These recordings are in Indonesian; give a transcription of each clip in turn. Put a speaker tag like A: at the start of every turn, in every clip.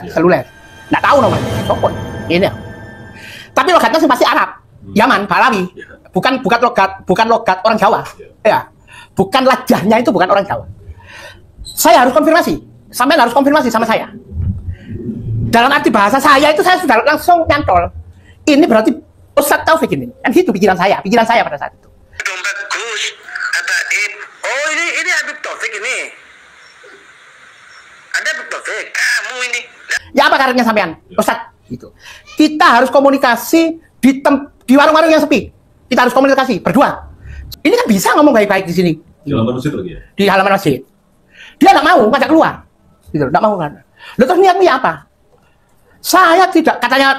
A: seluler. Nggak tahu nomornya. Sopon. Ini. Tapi logatnya sih pasti Arab, Yaman, Balawi. Bukan logat orang Jawa. Ya. Bukan lajahnya itu bukan orang Jawa. Saya harus konfirmasi. Sampai harus konfirmasi sama saya. Dalam arti bahasa saya itu saya sudah langsung nyantol. Ini berarti Ustadz Taufik ini. Kan itu pikiran saya pada saat itu.
B: Dompet Gus, kata oh ini Habib Taufik ini. Ada Habib Taufik, kamu ini.
A: Ya apa karetnya sampean, Ustadz? Gitu. Kita harus komunikasi di warung-warung yang sepi. Kita harus komunikasi berdua. Ini kan bisa ngomong baik-baik di sini.
C: Di halaman masjid lagi ya?
A: Di halaman masjid. Dia nggak mau ngajak keluar. Gitu, nggak mau kan. Lalu terus niatnya apa? Saya tidak, katanya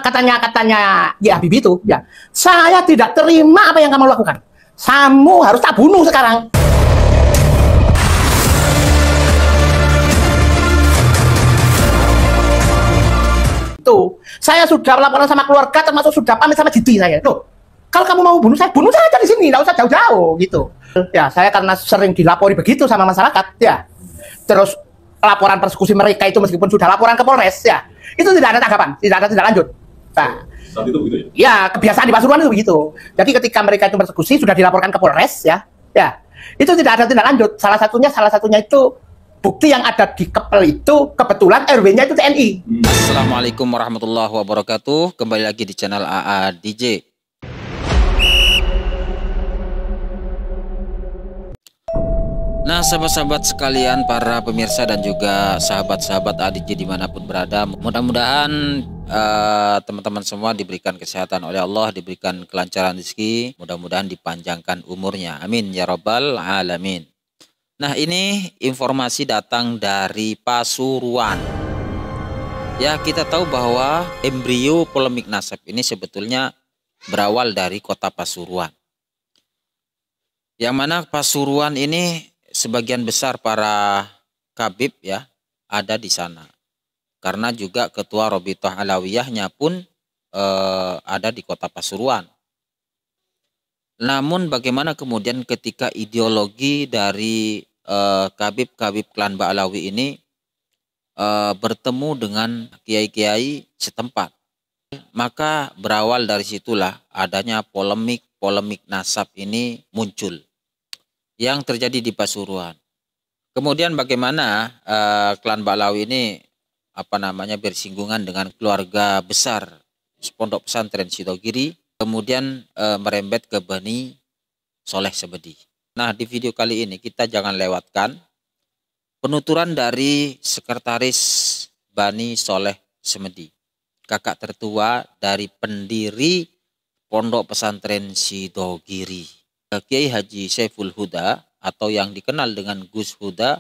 A: ya Habib itu, ya. Saya tidak terima apa yang kamu lakukan. Kamu harus tak bunuh sekarang. Tuh, saya sudah laporan sama keluarga, termasuk sudah pamit sama Didi saya. Loh, kalau kamu mau bunuh saya aja di sini, nggak usah jauh-jauh gitu. Ya, saya karena sering dilapori begitu sama masyarakat, ya. Terus laporan persekusi mereka itu meskipun sudah laporan ke Polres, ya, itu tidak ada tanggapan, tidak ada tindak lanjut. Nah,
C: saat itu begitu ya?
A: Ya, kebiasaan di Pasuruan itu begitu. Jadi ketika mereka itu persekusi sudah dilaporkan ke Polres, ya, itu tidak ada tindak lanjut. Salah satunya itu bukti yang ada di Kepel itu kebetulan RW-nya itu TNI.
D: Assalamualaikum warahmatullahi wabarakatuh. Kembali lagi di channel AA DJ. Nah, sahabat-sahabat sekalian, para pemirsa dan juga sahabat-sahabat ADJ dimanapun berada, mudah-mudahan teman-teman semua diberikan kesehatan oleh Allah, diberikan kelancaran rezeki, mudah-mudahan dipanjangkan umurnya. Amin ya rabbal alamin. Nah, ini informasi datang dari Pasuruan. Ya, kita tahu bahwa embrio polemik nasab ini sebetulnya berawal dari kota Pasuruan. Yang mana Pasuruan ini sebagian besar para kabib ya ada di sana. Karena juga ketua Robitoh Alawiyahnya pun ada di kota Pasuruan. Namun bagaimana kemudian ketika ideologi dari kabib-kabib klan Ba'alawi ini bertemu dengan kiai-kiai setempat, maka berawal dari situlah adanya polemik nasab ini muncul yang terjadi di Pasuruan. Kemudian bagaimana klan Ba'alawi ini bersinggungan dengan keluarga besar Pondok Pesantren Sidogiri, kemudian merembet ke Bani Soleh Semedi. Nah, di video kali ini kita jangan lewatkan penuturan dari sekretaris Bani Soleh Semedi, kakak tertua dari pendiri Pondok Pesantren Sidogiri, Kiai Haji Saiful Huda atau yang dikenal dengan Gus Huda,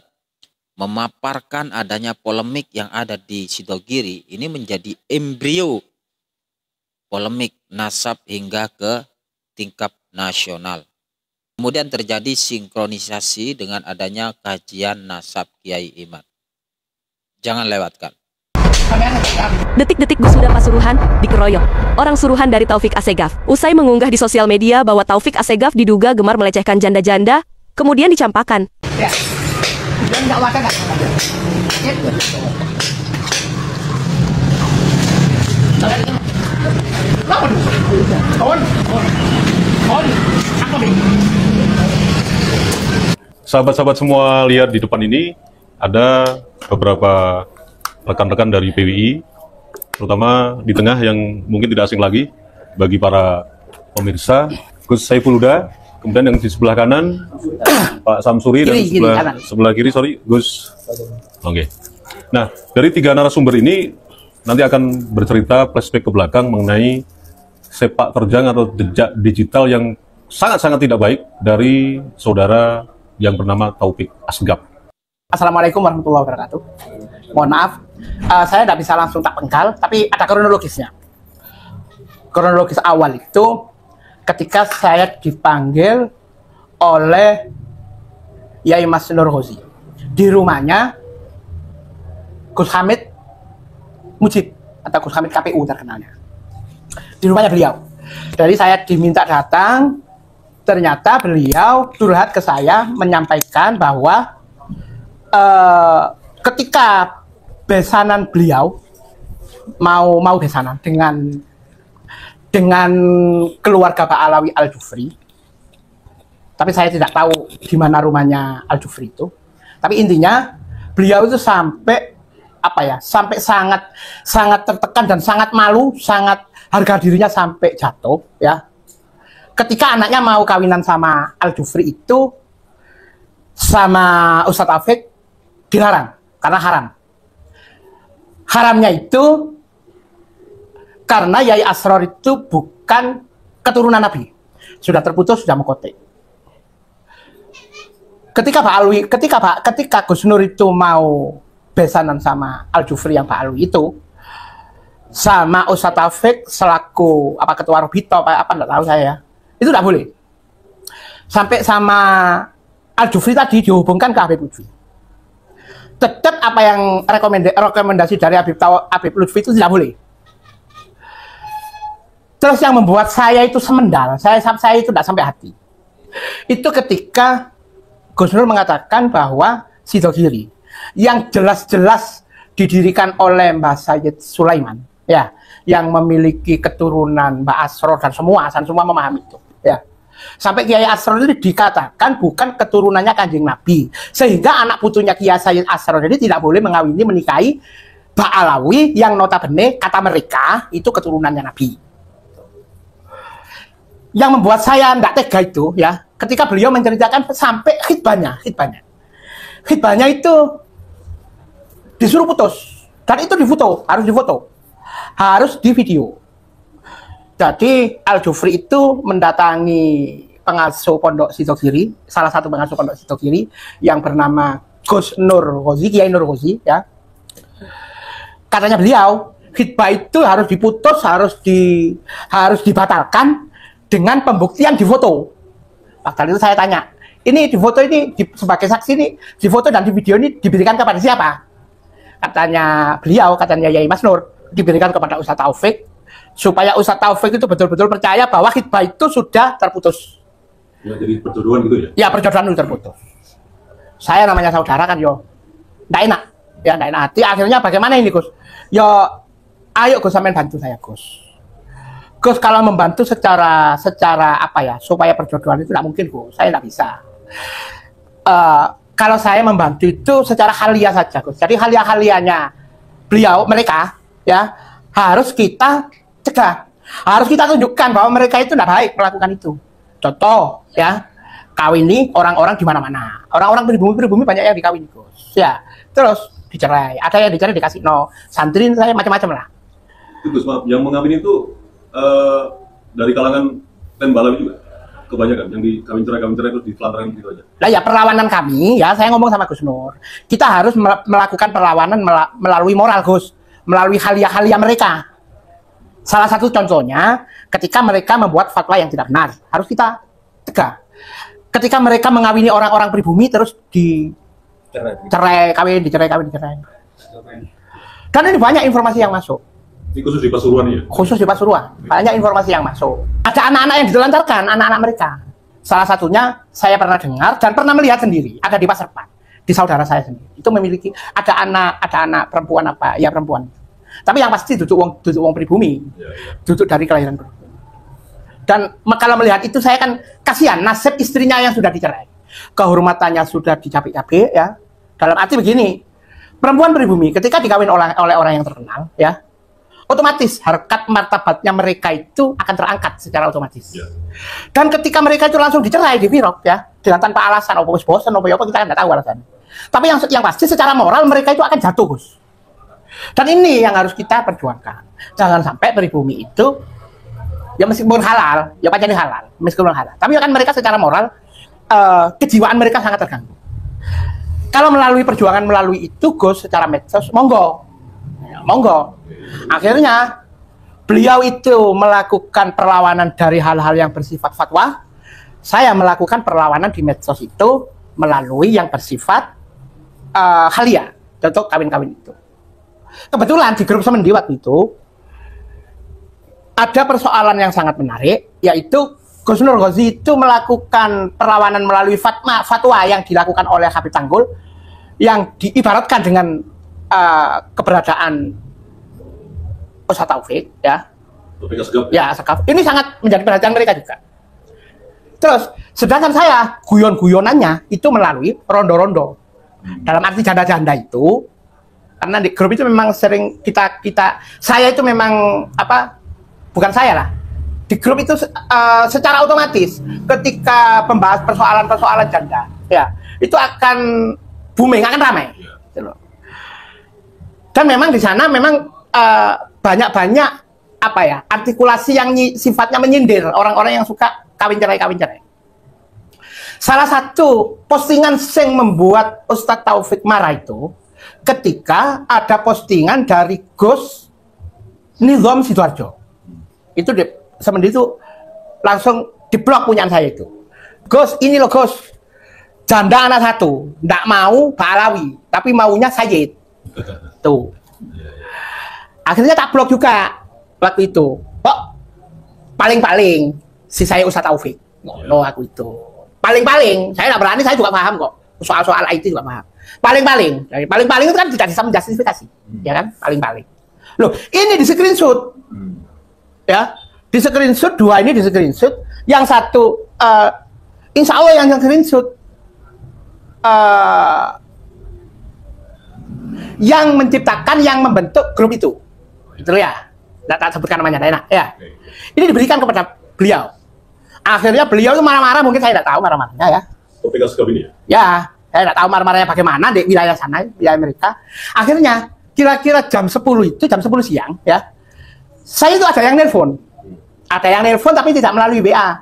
D: memaparkan adanya polemik yang ada di Sidogiri ini menjadi embrio polemik nasab hingga ke tingkat nasional. Kemudian terjadi sinkronisasi dengan adanya kajian nasab Kiai Imad. Jangan lewatkan.
E: Detik-detik Gus Huda Pasuruan dikeroyok orang suruhan dari Taufik Assegaf. Usai mengunggah di sosial media bahwa Taufik Assegaf diduga gemar melecehkan janda-janda, kemudian dicampakan.
A: Ya.
C: Sahabat-sahabat semua, lihat di depan ini ada beberapa rekan-rekan dari PWI, terutama di tengah yang mungkin tidak asing lagi bagi para pemirsa, Gus Saiful Huda, kemudian yang di sebelah kanan Pak Samsuri, dan sebelah kiri Gus. Oke. Nah, dari tiga narasumber ini nanti akan bercerita flashback ke belakang mengenai sepak terjang atau jejak digital yang sangat-sangat tidak baik dari saudara yang bernama Taufik Assegaf.
A: Assalamualaikum warahmatullahi wabarakatuh. Mohon maaf, saya tidak bisa langsung tak penggal, tapi ada kronologisnya. Kronologis awal itu ketika saya dipanggil oleh Yai Mas Nur Hozi di rumahnya Gus Hamid Mujib atau Gus Hamid KPU terkenalnya. Di rumahnya beliau. Jadi saya diminta datang, ternyata beliau curhat ke saya menyampaikan bahwa ketika besanan beliau mau besanan dengan keluarga Pak Alawi Al-Jufri. Tapi saya tidak tahu di mana rumahnya Al-Jufri itu. Tapi intinya beliau itu sampai sampai sangat tertekan dan sangat malu, sangat harga dirinya sampai jatuh ya. Ketika anaknya mau kawinan sama Al-Jufri itu, sama Ustadz Taufik dilarang karena haram. Haramnya itu karena Yai Asror itu bukan keturunan Nabi, sudah terputus, sudah mengkotek. Ketika Gus Nur itu mau besanan sama Al-Jufri yang Pak Alwi itu, sama Ustadz Taufik selaku ketua Robito nggak tahu saya, itu tidak boleh. Sampai sama Al-Jufri tadi dihubungkan ke Habib Lutfi. Tetap apa yang rekomendasi dari Habib Lutfi itu tidak boleh. Terus yang membuat saya itu semendal, saya itu tidak sampai hati. Itu ketika Gus Nur mengatakan bahwa Sidogiri yang jelas-jelas didirikan oleh Mbah Sayyid Sulaiman, ya, yang memiliki keturunan Mbah Asror dan semua memahami itu, ya. Sampai Kiai Asror itu dikatakan bukan keturunannya Kanjeng Nabi, sehingga anak putunya Kiai Sayyid Asror ini tidak boleh menikahi Mbah Alawi yang notabene kata mereka itu keturunannya Nabi. Yang membuat saya tidak tega itu ya, ketika beliau menceritakan sampai khitbahnya itu disuruh putus, dan itu harus di video. Jadi Al-Jufri itu mendatangi pengasuh Pondok Sidogiri, salah satu pengasuh Pondok Sidogiri yang bernama Gus Nur Ghozi, Kiai Nur Ghozi ya. Katanya beliau, khitbah itu harus diputus, harus dibatalkan dengan pembuktian di foto. Waktu itu saya tanya, ini di foto ini sebagai saksi ini, di foto dan di video ini diberikan kepada siapa? Katanya Yai Mas Nur, diberikan kepada Ustadz Taufik, supaya Ustadz Taufik itu betul-betul percaya bahwa khitbah itu sudah terputus.
C: Ya, jadi perjodohan gitu ya?
A: Ya, perjodohan itu terputus. Saya namanya saudara kan, nggak enak hati. Akhirnya bagaimana ini Gus? Ayo Gus, sampean bantu saya Gus. Gus, kalau membantu secara supaya perjodohan itu tidak mungkin Gus, saya tidak bisa. Kalau saya membantu itu secara haliah saja Gus. Jadi haliah-haliahnya mereka ya harus kita cegah, harus kita tunjukkan bahwa mereka itu tidak baik melakukan itu. Contoh ya, kawini orang-orang di mana-mana, orang-orang pribumi banyak yang dikawini Gus. Ya, terus dicerai, ada yang dicerai dikasih santrin saya macam-macam lah.
C: Gus, maaf, yang mengawin itu dari kalangan Ten Balawi juga kebanyakan yang dikawin cerai terus ditelantarkan gitu aja. Nah
A: ya, perlawanan kami ya, saya ngomong sama Gus Nur, kita harus melakukan perlawanan melalui moral Gus, melalui haliah-haliah mereka. Salah satu contohnya ketika mereka membuat fatwa yang tidak benar, harus kita tegak. Ketika mereka mengawini orang-orang pribumi terus dicerai kawin. Dan ini banyak informasi yang masuk.
C: Ini khusus di Pasuruan ya?
A: Khusus di Pasuruan, banyak informasi yang masuk. Ada anak-anak yang ditelantarkan, anak-anak mereka. Salah satunya saya pernah dengar dan pernah melihat sendiri, ada di Pasarpan, di saudara saya sendiri. Itu memiliki ada anak perempuan perempuan. Tapi yang pasti duduk wong pribumi, duduk dari kelahiran pribumi. Dan kalau melihat itu saya kan kasihan nasib istrinya yang sudah dicerai, kehormatannya sudah dicapik-capik ya. Dalam arti begini, perempuan pribumi ketika dikawin oleh orang yang terkenal ya, otomatis harkat martabatnya mereka itu akan terangkat secara otomatis. Dan ketika mereka itu langsung dicerai, divirok ya, dengan tanpa alasan, bosan, kita kan nggak tahu alasan. Tapi yang pasti secara moral mereka itu akan jatuh Gus. Dan ini yang harus kita perjuangkan. Jangan sampai pribumi itu ya meskipun halal, ya pacarnya halal, meskipun halal. Tapi kan mereka secara moral kejiwaan mereka sangat terganggu. Kalau melalui perjuangan melalui itu Gus secara medsos, monggo. Akhirnya beliau itu melakukan perlawanan dari hal-hal yang bersifat fatwa. Saya melakukan perlawanan di medsos itu melalui yang bersifat haliah, contoh kawin-kawin itu. Kebetulan di grup Semendi waktu itu ada persoalan yang sangat menarik, yaitu Gus Nur Ghozi itu melakukan perlawanan melalui fatwa yang dilakukan oleh Habib Tanggul yang diibaratkan dengan keberadaan Ustadz Taufik, ya.
C: Taufik Asegaf.
A: Ya, Asegaf. Ini sangat menjadi perhatian mereka juga. Terus, sedangkan saya guyon-guyonannya itu melalui rondo-rondo. Dalam arti janda-janda itu, karena di grup itu memang sering saya itu memang bukan saya lah. Di grup itu secara otomatis ketika membahas persoalan-persoalan janda, ya itu akan booming, akan ramai. Gitu loh. Dan memang di sana memang banyak-banyak artikulasi yang sifatnya menyindir orang-orang yang suka kawin cerai. Salah satu postingan yang membuat Ustadz Taufik marah itu ketika ada postingan dari Gus Nizam Sidoarjo. Itu semenit itu langsung diblok punyaan saya itu. Gus, ini loh Gus, janda anak satu, nggak mau Pak Alawi, tapi maunya Sayyid. Tuh. Akhirnya tak blok juga waktu itu. Kok paling-paling si saya Ustadz Taufik. No, aku itu. Paling-paling, saya nggak berani, saya juga paham kok. Soal-soal IT juga paham. Paling-paling itu kan tidak bisa menjustifikasi, ya kan? Paling-paling. Loh, ini di screenshot. Ya, di screenshot, dua ini di screenshot. Yang satu, insya Allah yang screenshot yang menciptakan, yang membentuk grup itu. Itu ya. Tak sebutkan namanya, enak ya. Ini diberikan kepada beliau. Akhirnya beliau itu marah-marah, mungkin saya tidak tahu marah-marahnya ya.
C: Taufik Asegaf ini ya?
A: Ya, saya tidak tahu marah-marahnya bagaimana di wilayah sana, wilayah Amerika. Akhirnya kira-kira jam 10 siang ya. Saya itu ada yang nelpon. Ada yang nelpon tapi tidak melalui WA.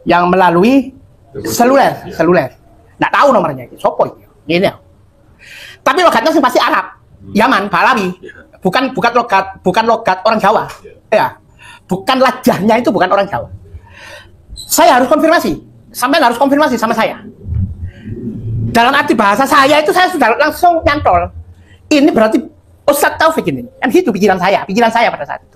A: Yang melalui seluler. Nggak tahu nomornya itu. Sopo itu. Ini ya. Tapi logatnya sih pasti Arab. Yaman, Balawi. Bukan logat orang Jawa. Ya. Bukan lajahnya itu bukan orang Jawa. Saya harus konfirmasi. Sampai harus konfirmasi sama saya. Dalam arti bahasa saya itu saya sudah langsung nyantol. Ini berarti Ustadz Taufik ini. Kan itu pikiran saya pada saat itu.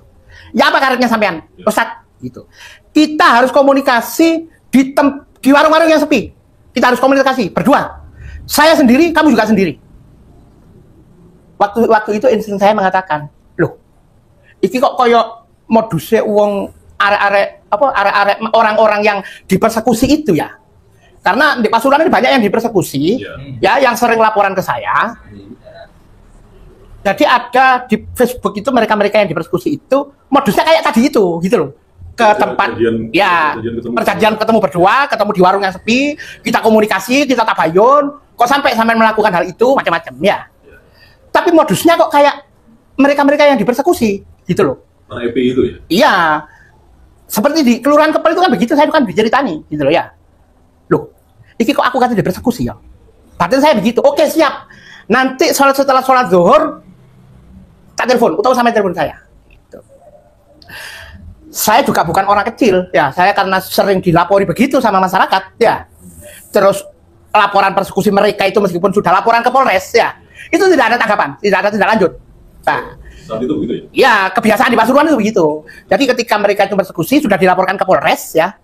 A: Ya apa karetnya sampean? Ustadz gitu. Kita harus komunikasi di warung-warung yang sepi. Kita harus komunikasi berdua. Saya sendiri, kamu juga sendiri. Waktu itu insting saya mengatakan, loh, iki kok koyo modusnya uang arek-arek orang-orang yang dipersekusi itu ya. Karena di Pasuruan ini banyak yang dipersekusi, ya, yang sering laporan ke saya. Jadi ada di Facebook itu mereka-mereka yang dipersekusi itu modusnya kayak tadi itu, gitu loh. Ke tempat, perjanjian ketemu berdua, ketemu di warung yang sepi, kita komunikasi, kita tabayun, kok sampai melakukan hal itu macam-macam, ya. Tapi modusnya kok kayak mereka-mereka yang dipersekusi, gitu loh.
C: Karena EPI itu ya?
A: Iya. Seperti di Kelurahan Kepel itu kan begitu, saya kan diceritani, gitu loh ya. Loh, ini kok aku kata dipersekusi ya? Batin saya begitu, oke siap. Nanti setelah sholat zuhur, tak telepon, atau sama telepon saya. Gitu. Saya juga bukan orang kecil, ya. Saya karena sering dilapori begitu sama masyarakat, ya. Terus laporan persekusi mereka itu meskipun sudah laporan ke Polres, ya. Itu tidak ada tanggapan, tidak ada tindak lanjut. Nah,
C: saat itu begitu ya?
A: Ya, kebiasaan di Pasuruan itu begitu. Jadi ketika mereka itu persekusi sudah dilaporkan ke Polres, ya.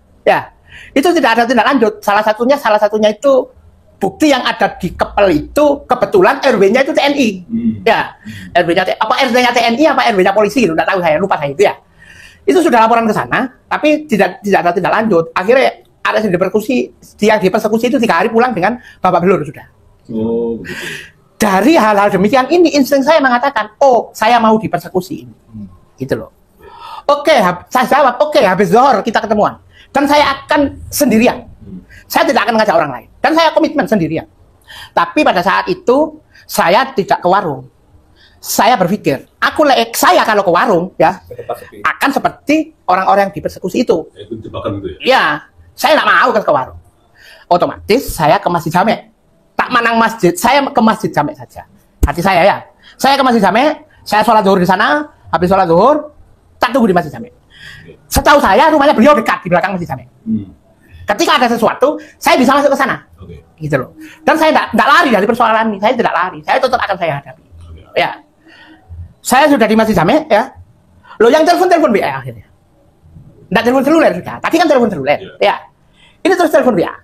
A: Itu tidak ada tindak lanjut. Salah satunya itu bukti yang ada di Kepel itu kebetulan RW-nya itu TNI. Ya. RW-nya apa RW-nya TNI apa RW-nya polisi gitu, enggak tahu saya, lupa saya itu ya. Itu sudah laporan ke sana, tapi tidak ada tindak lanjut. Akhirnya ada yang dipersekusi itu 3 hari pulang dengan babak belur sudah.
C: Oh, begitu.
A: Dari hal-hal demikian ini insting saya mengatakan, oh saya mau dipersekusi ini, gitu loh. Oke, saya jawab, oke, habis zuhur kita ketemuan. Dan saya akan sendirian. Saya tidak akan mengajak orang lain. Dan saya komitmen sendirian. Tapi pada saat itu saya tidak ke warung. Saya berpikir, saya kalau ke warung ya akan seperti orang-orang yang dipersekusi itu.
C: Itu jebakan itu ya?
A: Ya, saya tidak mau ke warung. Otomatis saya ke Masjid Jame'. Tak manang masjid, saya ke Masjid Jame' saja. Hati saya ya. Saya ke Masjid Jame', saya sholat zuhur di sana, habis sholat zuhur, tak tunggu di Masjid Jame'. Setahu saya rumahnya beliau dekat di belakang Masjid Jame'. Ketika ada sesuatu, saya bisa masuk ke sana. Gitu loh. Dan saya tidak lari dari persoalan ini, saya tidak lari. Saya tetap akan saya hadapi. Ya. Saya sudah di Masjid Jame', ya. Loh yang telepon WA akhirnya. Tidak telepon seluler sudah. Tadi kan telepon seluler. Ya. Ini terus telepon WA.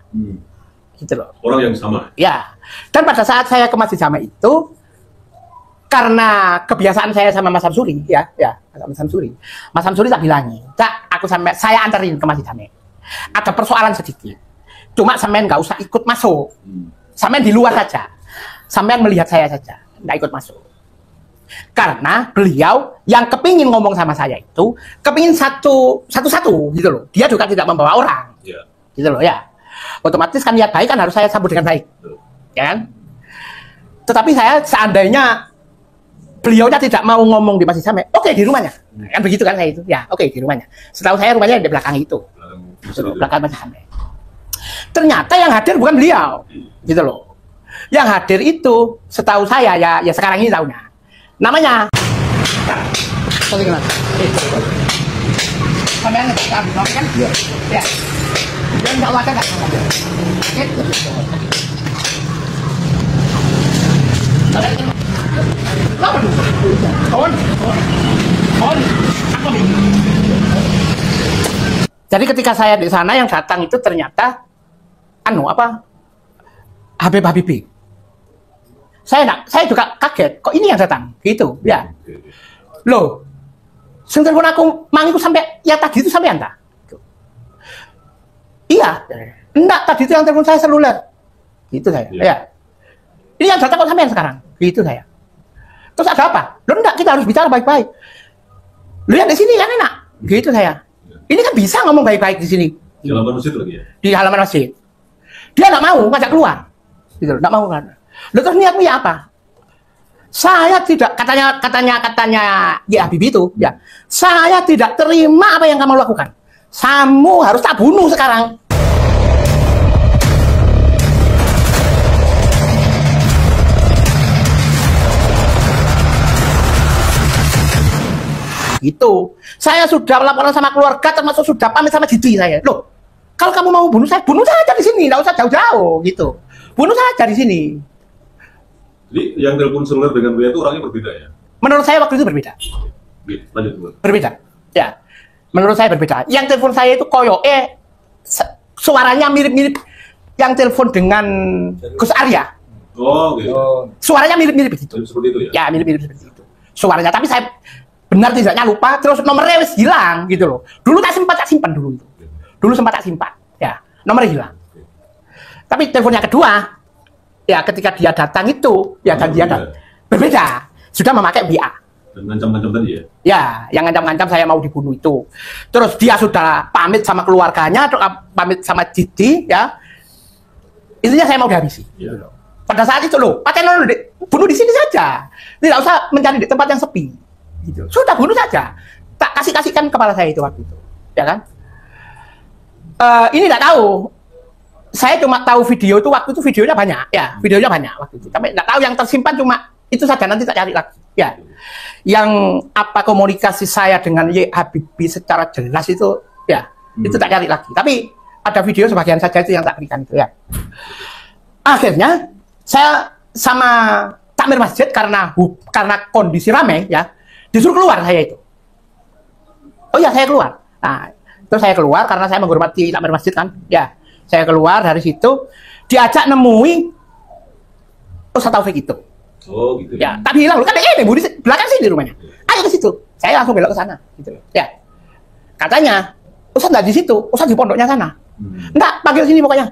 A: Gitu loh.
C: Orang yang sama?
A: Ya. Dan pada saat saya ke Masjid Jame' itu, karena kebiasaan saya sama Mas Samsuri, Mas Samsuri tak bilangi, Cak, saya anterin ke Masjid Jami. Ada persoalan sedikit, cuma sampean nggak usah ikut masuk, sampean di luar saja, sampean melihat saya saja, nggak ikut masuk. Karena beliau yang kepingin ngomong sama saya itu, kepingin satu-satu gitu loh. Dia juga tidak membawa orang, gitu loh ya. Otomatis kan niat baik kan harus saya sambut dengan baik, ya kan? Tetapi saya seandainya beliaunya tidak mau ngomong di Masjid Jami, oke di rumahnya, kan begitu kan saya itu, ya oke di rumahnya. Setahu saya rumahnya di belakang itu, belakang Masjid Jami. Ternyata yang hadir bukan beliau, gitu loh. Yang hadir itu, setahu saya ya sekarang ini tahunya, namanya. Ya. Dan nggak wajar nggak? Jadi ketika saya di sana yang datang itu ternyata Habib Habibi. Saya juga kaget, kok ini yang datang gitu ya. Loh, sing telepon aku mangiku sampai yang tadi itu sampai anda. Iya, enggak, tadi itu yang telepon saya seluler. Gitu saya. Ya. Ini yang datang kok sampai sekarang. Gitu saya. Terus ada apa? Loh enggak, kita harus bicara baik-baik. Lihat di sini kan enak. Gitu saya. Ini kan bisa ngomong baik-baik di sini.
C: Di halaman masjid lagi ya? Di
A: halaman masjid. Dia nggak mau ngajak keluar. Gitu, nggak mau kan. Lalu terus niatmu ya apa? Saya tidak, katanya ya Habibie itu, ya. Saya tidak terima apa yang kamu lakukan. Kamu harus tak bunuh sekarang. Gitu. Saya sudah laporan sama keluarga, termasuk sudah pamit sama Didi saya. Loh, kalau kamu mau bunuh saya, bunuh saja di sini, nggak usah jauh-jauh gitu. Bunuh saja di sini.
C: Jadi yang telepon seluler dengan beliau itu orangnya berbeda ya?
A: Menurut saya waktu itu berbeda.
C: Lanjut, Bu.
A: Berbeda. Ya. Menurut saya berbeda. Yang telepon saya itu suaranya mirip-mirip yang telepon dengan Gus Arya.
C: Oh, gitu.
A: Suaranya mirip-mirip begitu.
C: Seperti itu ya?
A: Ya, mirip-mirip seperti itu. Suaranya, tapi saya benar tidaknya lupa, terus nomornya wis hilang gitu loh. Dulu tak simpan dulu itu. Dulu sempat tak simpan. Ya, nomornya hilang. Tapi telepon yang kedua, ya ketika dia datang itu, ya dan dia berbeda. Sudah memakai WA.
C: Dan ngancam-ngancam tadi ya?
A: Ya, yang ngancam-ngancam saya mau dibunuh itu. Terus dia sudah pamit sama keluarganya, pamit sama Didi, ya. Intinya saya mau dihabisi. Ya. Pada saat itu loh, paten bunuh di sini saja. Tidak usah mencari di tempat yang sepi. Gitu. Sudah bunuh saja. Tak kasihkan kepala saya itu waktu itu. Ya kan? Ini tidak tahu. Saya cuma tahu video itu waktu itu videonya banyak. Ya, videonya banyak waktu itu. Tapi tidak tahu yang tersimpan cuma itu saja, nanti tak cari lagi. Ya. Yang apa komunikasi saya dengan Y Habibie secara jelas itu ya, itu tak cari lagi. Tapi ada video sebagian saja itu yang tak berikan itu ya. Akhirnya saya sama takmir masjid karena kondisi ramai ya, disuruh keluar saya itu. Oh ya, saya keluar. Nah, terus saya keluar karena saya menghormati takmir masjid kan. Ya, saya keluar dari situ, diajak nemui Ustaz Taufik itu.
C: Oh gitu.
A: Ya, tapi hilang. Kan ini di belakang sini rumahnya. Ayo ke situ. Saya langsung belok ke sana. Gitu. Ya. Katanya, Ustaz nggak di situ, Ustaz di pondoknya sana. Enggak, panggil sini pokoknya.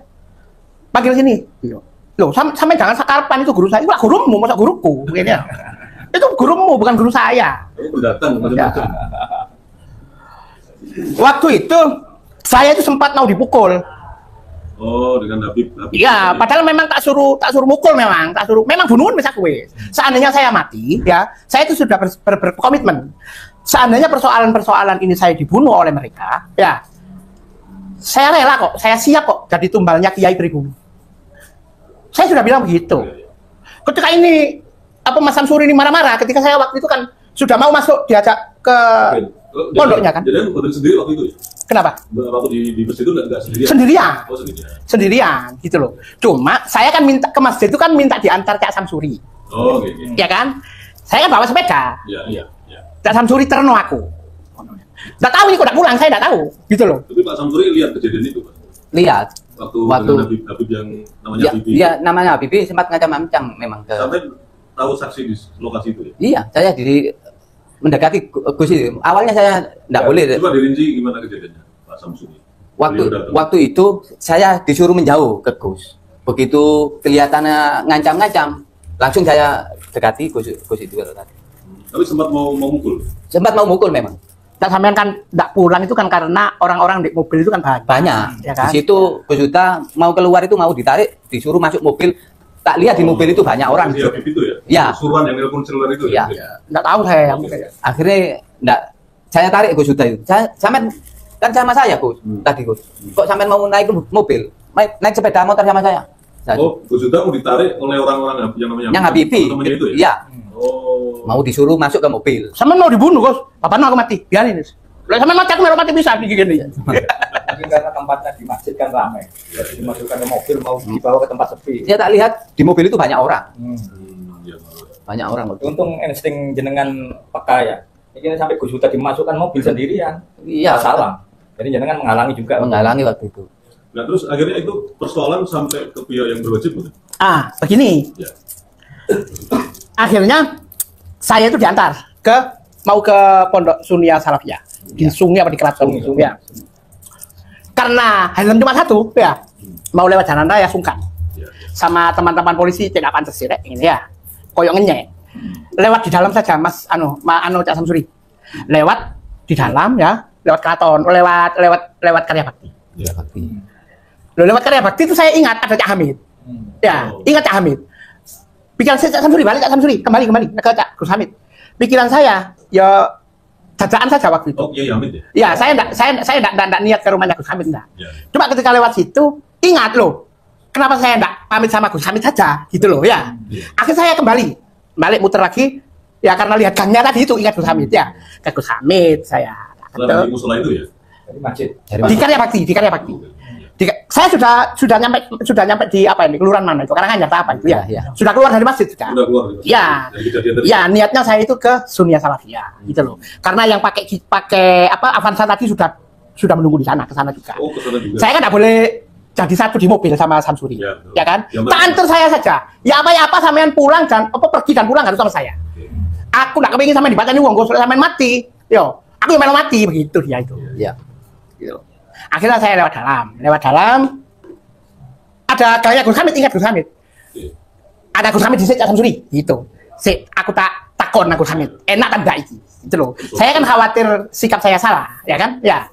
A: Panggil sini. Loh, sampai jangan sakarpan itu guru saya. Itu gurumu, masa guruku. Begini. Itu gurumu, bukan guru saya.
C: Datang macam-macam.
A: Waktu itu saya itu sempat mau dipukul.
C: Oh, dengan Habib.
A: Iya, padahal memang tak suruh mukul memang bunuhan bisa kue. Seandainya saya mati, ya, saya itu sudah berkomitmen. Seandainya persoalan ini saya dibunuh oleh mereka, ya, saya rela kok, saya siap kok jadi tumbalnya Kiai Pribumi. Saya sudah bilang begitu. Ketika ini Mas Samsuri ini marah-marah, ketika saya waktu itu kan sudah mau masuk diajak ke pondoknya kan.
C: Jadi aku sendiri waktu itu ya?
A: Kenapa?
C: Waktu di masjid itu nggak sendirian?
A: Sendirian.
C: Oh, sendirian.
A: Sendirian, gitu loh. Cuma, saya kan minta ke masjid itu kan minta diantar Cak Samsuri.
C: Oh, gitu.
A: Ya kan? Saya kan bawa sepeda.
C: Iya.
A: Cak Samsuri terno aku. Nggak tahu ini kok nggak pulang, saya nggak tahu. Gitu loh.
C: Tapi Pak Samsuri lihat kejadian itu, Pak?
F: Lihat.
C: Waktu Habib yang namanya Habibie.
F: Iya, namanya Habibie sempat ngancam-ngancam memang ke...
C: Sampai tahu saksi di lokasi itu ya?
F: Iya, saya mendekati Gus itu. Awalnya saya tidak boleh.
C: Coba dirinci gimana kejadiannya, Pak Samsuri.
F: Waktu itu saya disuruh menjauh ke Gus. Begitu kelihatannya ngancam-ngancam, langsung saya dekati Gus itu tadi.
C: Tapi sempat mau mukul?
F: Sempat mau mukul memang.
A: Tak sampean kan tidak pulang itu kan karena orang-orang di mobil itu kan banyak.
F: Ya
A: kan?
F: Di situ Gus Huta mau keluar itu mau ditarik, disuruh masuk mobil. Tak lihat di mobil itu banyak orang.
C: Iya, itu ya?
F: Ya.
C: Suruhan yang telepon seluler itu
F: ya?
A: Tidak tahu saya.
F: Akhirnya saya tarik Gus Huta itu. Sampean kan sama saya Gus, tadi Gus. Kok sampean mau naik mobil? Naik sepeda motor sama saya.
C: Gus Huta mau ditarik oleh orang-orang yang namanya
F: yang Habibie.
C: Temennya itu ya?
F: Iya.
C: Oh.
F: Mau disuruh masuk ke mobil.
A: Sampean mau dibunuh, Gus. Bapak aku mati. Biarin. Lah sampean mati aku mati bisa gini.
G: Mungkin karena tempatnya di masjid kan ramai. Jadi dimasukkan ke mobil mau dibawa ke tempat sepi.
F: Saya tak lihat di mobil itu banyak orang.
C: Ya.
F: Banyak orang.
G: Untung insting jenengan peka ya. Ini sampai Gus Huta dimasukkan mobil sendirian.
F: Iya.
G: Salah. Jadi jenengan menghalangi juga.
F: Menghalangi waktu itu.
C: Nah terus akhirnya itu persoalan sampai ke pihak yang berwajib bukan?
A: Begini.
C: Ya.
A: Akhirnya saya itu diantar mau ke Pondok Sunia Salafiyah di Sungai apa di Keraton ya. Karena hanya cuma satu ya, mau lewat jalan raya sungkan sama teman-teman polisi tidak pantas sih ini ya, koyok ngenyek. Lewat di dalam saja Mas Cak Samsuri, lewat di dalam ya, lewat Keraton, lewat Karya Bakti.
C: Ya.
A: Lewat Karya Bakti itu saya ingat ada Cak Hamid. Ya, ingat Cak Hamid. Pikiran saya Cak Samsuri, balik Cak Samsuri, kembali ke Cak Gus Hamid. Pikiran saya ya dadaan saja waktu itu.
C: Oh, iya Hamid ya?
A: Ya, saya enggak niat ke rumahnya Gus Hamid enggak.
C: Ya.
A: Cuma ketika lewat situ, ingat loh, kenapa saya enggak pamit sama Gus Hamid saja, gitu loh ya. Akhirnya saya balik muter lagi, ya karena lihat gangnya tadi itu ingat Gus Hamid ya. Ke Gus Hamid saya.
C: Setelah di musola itu ya?
G: Dari masjid.
A: Di Karya Bakti. Saya sudah nyampe di apa ini kelurahan mana itu Karanganyar apa itu ya. Sudah keluar dari masjid sudah.
C: Sudah keluar.
A: Ya niatnya saya itu ke Sunia Salafiyah gitu loh. Karena yang pakai apa Avanza tadi sudah menunggu di sana, ke sana juga.
C: Oh, ke sana juga.
A: Saya kan tidak boleh jadi satu di mobil sama Samsuri. Ya kan? Tak antar saya saja. Ya apa sampean pulang dan pergi dan pulang harus sama saya. Aku tidak kepingin sampean dibatani uang, gue sampean mati. Yo, aku yang mati begitu dia itu.
F: Iya.
A: Gitu. Akhirnya saya lewat dalam ada gaya Gus Hamid, ingat Gus Hamid. Ada Gus Hamid di Cak Samsuri gitu. Aku takon Gus Hamid, enak kan enggak iki? Gitu loh. Saya kan khawatir sikap saya salah, ya kan? Ya.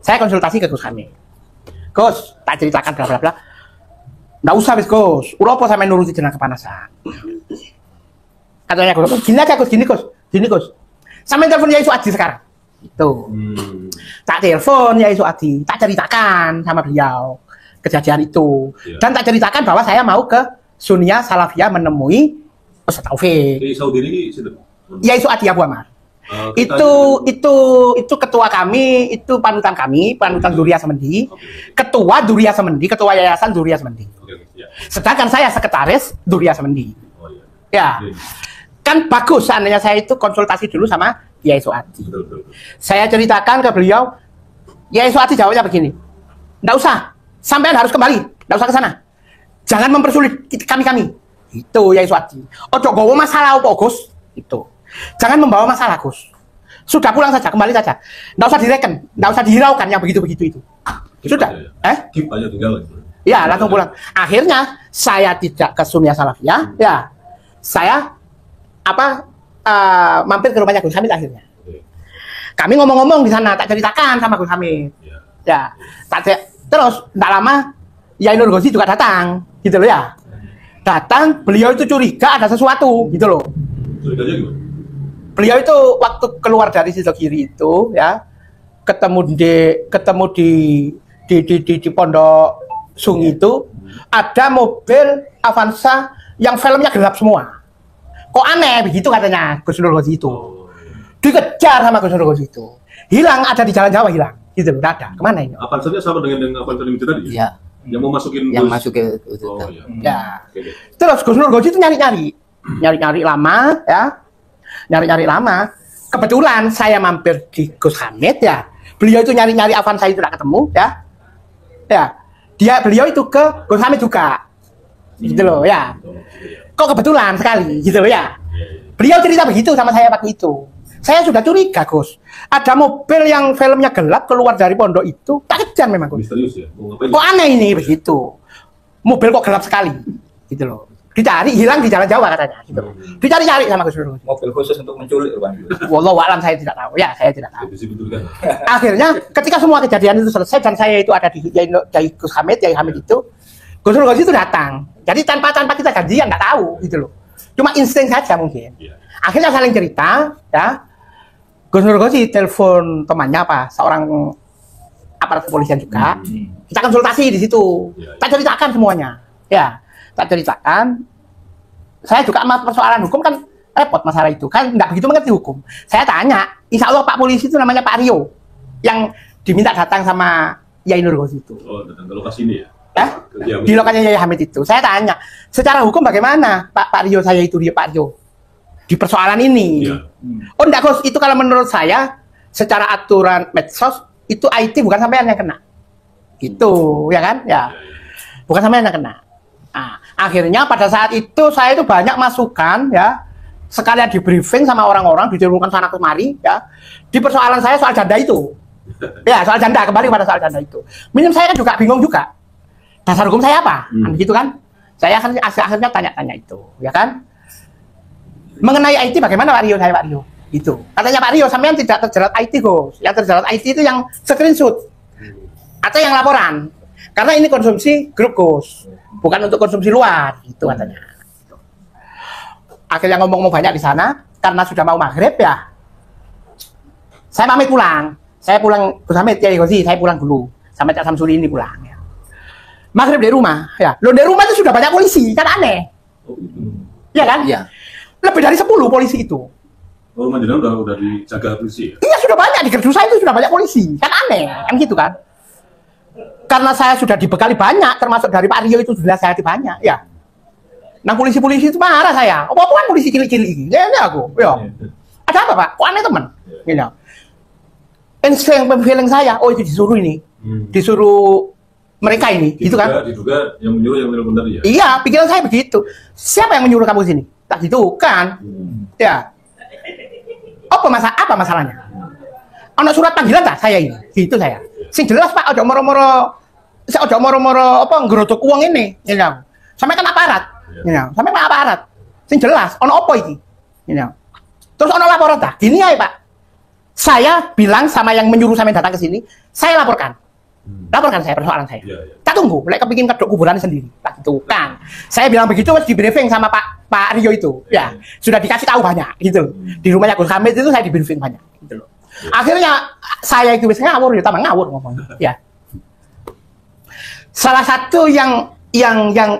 A: Saya konsultasi ke Gus Hamid. Gus, tak ceritakan bla bla bla. Enggak usah wis Gus. Ora apa sampe nuruti jenengan kepanasan. Katanya Gus, gini aja Gus, gini Gus. Sampe telepon Yai Suadi sekarang. Itu. Tak telepon Yai Suadi, tak ceritakan sama beliau kejadian itu. Dan tak ceritakan bahwa saya mau ke Sunia Salafiyah menemui Ustaz Taufik.
C: Di Saudi ini situ.
A: Yai Suadi Abu Amar. Itu ketua kami, itu panutan kami, panutan Duria Semendi. Ketua Duria Semendi, ketua Yayasan Duria Semendi. Sedangkan saya sekretaris Duria Semendi. Ya. Kan bagus seandainya saya itu konsultasi dulu sama Yai Suadi. Saya ceritakan ke beliau, Yai Suadi jawabnya begini, nggak usah, sampean harus kembali, nggak usah ke sana. Jangan mempersulit kami. Itu Yai Suadi. Ojo gowo masalah apa Gus? Itu. Jangan membawa masalah Gus. Sudah pulang saja, kembali saja. Nggak usah direken, nggak usah dihiraukan yang begitu-begitu itu. Sudah.
C: Kip aja tinggal.
A: Ya, langsung pulang. Akhirnya saya tidak ke Sunia Salafiyah, ya. Saya mampir ke rumahnya Gus Hamid akhirnya. Kami ngomong-ngomong di sana, tak ceritakan sama Gus Hamid. Ya, terus tidak lama Yai Nur Ghozi juga datang, gitu loh ya. Datang, beliau itu curiga ada sesuatu, gitu loh.
C: Curiganya gimana?
A: Beliau itu waktu keluar dari Sidogiri itu, ya, ketemu di Pondok Sung itu ada mobil Avanza yang filmnya gelap semua. Kok aneh begitu katanya Gus Nur Ghozi itu. Dikejar sama Gus Nur Ghozi itu. Hilang, ada di Jalan Jawa hilang. Gitu, udah ada. Kemana ini?
C: Avanza-nya sama dengan yang Avanza yang tadi?
F: Iya.
C: Yang mau masukin
F: yang masuk ke
A: ya. Terus Gus Nur Ghozi itu nyari-nyari lama ya. Nyari-nyari lama. Kebetulan saya mampir di Gus Hamid ya. Beliau itu nyari-nyari Avanza itu tidak ketemu ya. Ya. Beliau itu ke Gus Hamid juga. Gitu loh ya. kok kebetulan sekali gitu loh ya. Beliau cerita begitu sama saya waktu itu. Saya sudah curiga, Gus. Ada mobil yang filmnya gelap keluar dari pondok itu, tak kejar memang, Gus.
C: Misterius ya?
A: Kok aneh ini begitu. Mobil kok gelap sekali. Gitu loh. Dicari, hilang di jalan Jawa katanya. Gitu. Dicari-cari sama Gus Nur.
G: Mobil khusus untuk menculik, Bang.
A: Wallahu a'lam, saya tidak tahu. Ya, saya tidak tahu.
C: Disebutkan.
A: Akhirnya ketika semua kejadian itu selesai dan saya itu ada di Yai Gus Hamid, Yai Hamid itu, Gus Nur itu datang. Jadi tanpa kita janjian, nggak tahu gitu loh. Cuma insting saja mungkin.
C: Iya.
A: Akhirnya saling cerita, ya. Gus Nur telepon temannya apa, seorang aparat kepolisian juga. Kita konsultasi di situ.
C: Iya.
A: Tak ceritakan semuanya. Ya, tak ceritakan. Saya juga sama persoalan hukum kan repot masalah itu kan nggak begitu mengerti hukum. Saya tanya, insya Allah Pak polisi itu namanya Pak Rio yang diminta datang sama Yai Nur itu.
C: Oh, datang ke lokasi ini ya?
A: Di lokasinya Yai Hamid itu. Saya tanya, secara hukum bagaimana Pak Rio saya itu dia Pak Rio di persoalan ini?
C: Iya.
A: Oh enggak, Gus, itu kalau menurut saya secara aturan medsos itu IT bukan sampean yang kena. Gitu, ya kan? Ya. Bukan sampean yang kena. Nah, akhirnya pada saat itu saya itu banyak masukan ya. Sekalian di briefing sama orang-orang, diturunkan sana kemari ya. Di persoalan saya soal janda itu. Ya, soal janda, kembali pada soal janda itu. Minim saya kan juga bingung juga. Dasar hukum saya apa? Kan gitu kan? Saya akhirnya tanya-tanya itu, ya kan? Mengenai IT bagaimana Pak Rio? Saya Pak Rio. Itu. Katanya Pak Rio, sampean tidak terjerat IT, Gus. Yang terjerat IT itu yang screenshot. Atau yang laporan. Karena ini konsumsi grup, Gus. Bukan untuk konsumsi luar, itu katanya. Akhirnya ngomong banyak di sana, karena sudah mau maghrib ya. Saya pamit pulang. Saya pulang, Gus Hamid, ya Gosi, saya pulang dulu. Sampai Cak Samsuri ini pulang ya. Maghrib di rumah, ya. Loh, di rumah itu sudah banyak polisi, kan aneh. Iya kan?
F: Iya.
A: Lebih dari 10 polisi itu.
C: Oh, rumah jenengan udah dijaga polisi ya?
A: Iya, sudah banyak. Di gerdu saya itu sudah banyak polisi. Kan aneh, kan gitu kan? Karena saya sudah dibekali banyak, termasuk dari Pak Rio itu sudah saya banyak, ya. Nah, polisi-polisi itu marah saya. Apa-apaan polisi cilik-cilik ini? Ya, ini aku. Ya. Ada apa, Pak? Kok aneh, teman? Gitu. Insting feeling saya, oh itu disuruh ini. Disuruh mereka ini, gitu kan?
C: Diduga yang menyuruh yang telepon tadi ya?
A: Iya, pikiran saya begitu. Siapa yang menyuruh kamu sini? Tak gitu kan? Ya. Apa masalahnya? Ono surat panggilan tak saya ini? Gitu saya. Sing jelas Pak, ojo moro-moro apa nggerodok uang ini, you know. Sampai kan aparat, you know. Sampai kan aparat. Sing jelas, ono apa iki? You know. Terus ono laporan tak? Gini ya Pak. Saya bilang sama yang menyuruh sampai datang ke sini, saya laporkan. Laporkan saya persoalan saya. Tak tunggu, lek kepingin kedok kuburan sendiri. Tak gitu kan. Saya bilang begitu di briefing sama Pak Rio itu. Ya, sudah dikasih tahu banyak gitu loh. Di rumahnya Gus Hamid itu saya di briefing banyak gitu loh. Akhirnya saya itu bisa ngawur, ya tambah ngawur ngomongnya. Ya. Salah satu yang